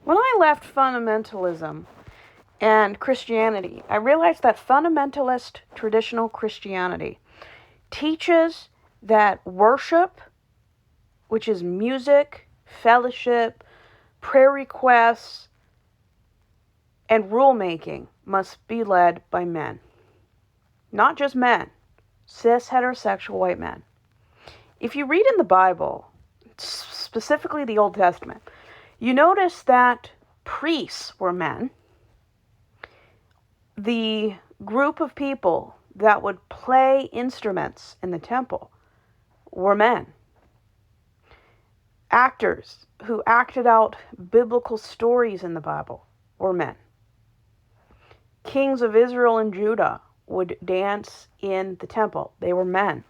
When I left fundamentalism and Christianity, I realized that fundamentalist traditional Christianity teaches that worship, which is music, fellowship, prayer requests, and rulemaking, must be led by men. Not just men, cis heterosexual white men. If you read in the Bible, specifically the Old Testament, you notice that priests were men. The group of people that would play instruments in the temple were men. Actors who acted out biblical stories in the Bible were men. Kings of Israel and Judah would dance in the temple. They were men.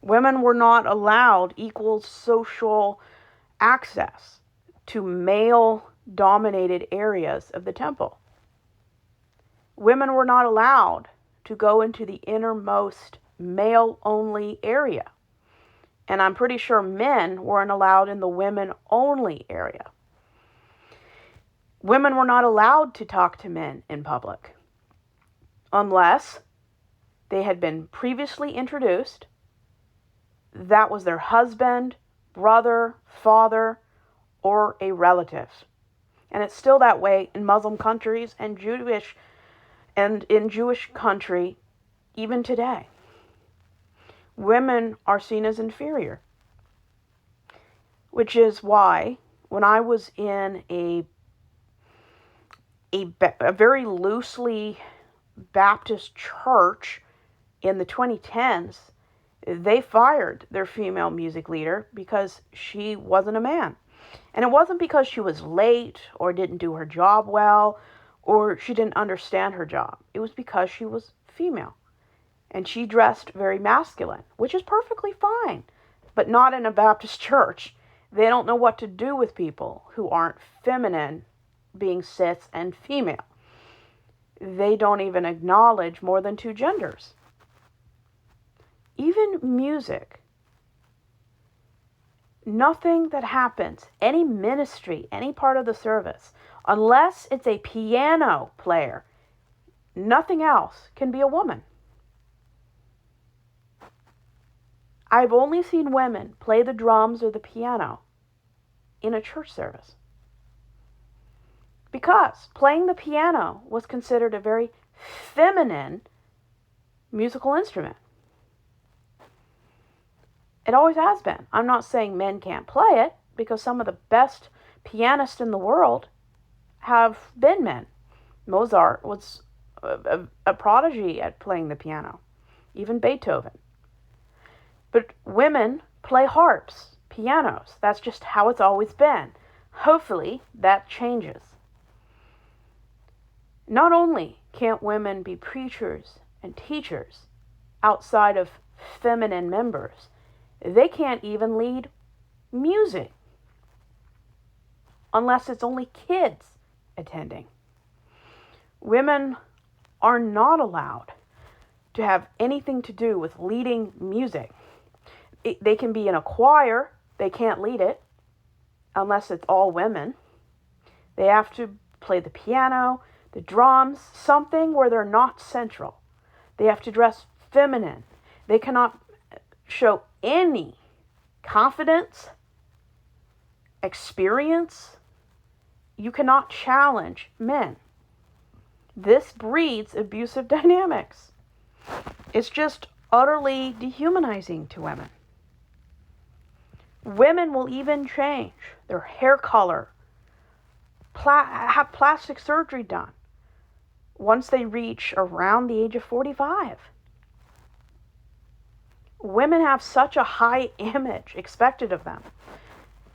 Women were not allowed equal social access to male-dominated areas of the temple. Women were not allowed to go into the innermost male-only area. And I'm pretty sure men weren't allowed in the women-only area. Women were not allowed to talk to men in public unless they had been previously introduced. That was their husband, brother, father, or a relative. And it's still that way in Muslim countries and in Jewish country even today. Women are seen as inferior, which is why when I was in a very loosely Baptist church in the 2010s, they fired their female music leader because she wasn't a man. And it wasn't because she was late or didn't do her job well or she didn't understand her job. It was because she was female. And she dressed very masculine, which is perfectly fine, but not in a Baptist church. They don't know what to do with people who aren't feminine, being cis and female. They don't even acknowledge more than two genders. Even music. Nothing that happens, any ministry, any part of the service, unless it's a piano player, nothing else can be a woman. I've only seen women play the drums or the piano in a church service. Because playing the piano was considered a very feminine musical instrument. It always has been. I'm not saying men can't play it, because some of the best pianists in the world have been men. Mozart was a prodigy at playing the piano, even Beethoven. But women play harps, pianos. That's just how it's always been. Hopefully that changes. Not only can't women be preachers and teachers outside of feminine members, they can't even lead music unless it's only kids attending. Women are not allowed to have anything to do with leading music. They can be in a choir, they can't lead it unless it's all women. They have to play the piano, the drums, something where they're not central. They have to dress feminine. They cannot show any confidence, experience. You cannot challenge men. This breeds abusive dynamics. It's just utterly dehumanizing to women. Women will even change their hair color, have plastic surgery done once they reach around the age of 45. Women have such a high image expected of them.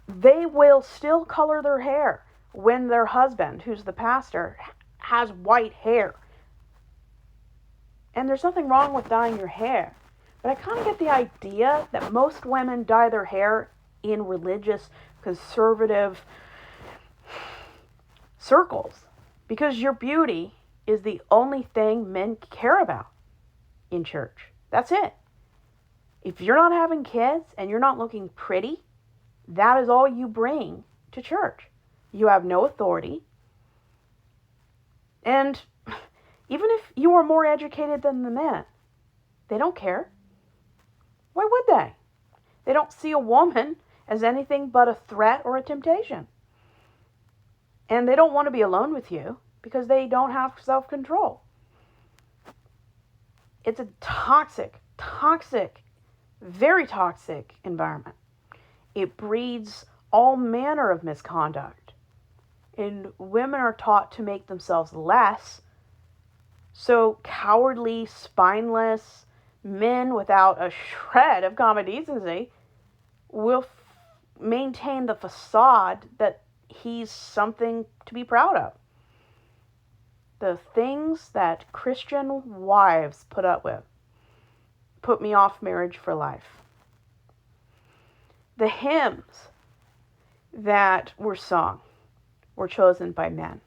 They will still color their hair when their husband, who's the pastor, has white hair. And there's nothing wrong with dyeing your hair. But I kind of get the idea that most women dye their hair in religious, conservative circles because your beauty is the only thing men care about in church. That's it. If you're not having kids and you're not looking pretty, that is all you bring to church. You have no authority. And even if you are more educated than the men, they don't care. Why would they? They don't see a woman as anything but a threat or a temptation. And they don't want to be alone with you because they don't have self-control. It's a toxic, very toxic environment. It breeds all manner of misconduct. And women are taught to make themselves less. So cowardly, spineless men without a shred of common decency will maintain the facade that he's something to be proud of. The things that Christian wives put up with put me off marriage for life. The hymns that were sung were chosen by men.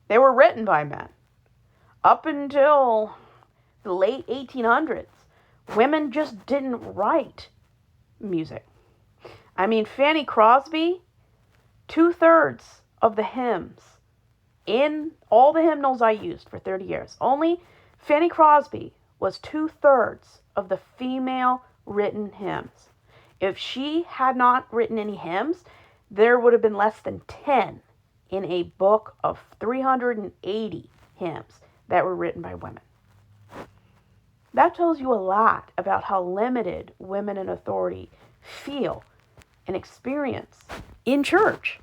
They were written by men. Up until the late 1800s, women just didn't write music. I mean, Fanny Crosby, 2/3 of the hymns in all the hymnals I used for 30 years, only Fanny Crosby was 2/3 of the female written hymns. If she had not written any hymns, there would have been less than 10 in a book of 380 hymns that were written by women. That tells you a lot about how limited women in authority feel and experience in church.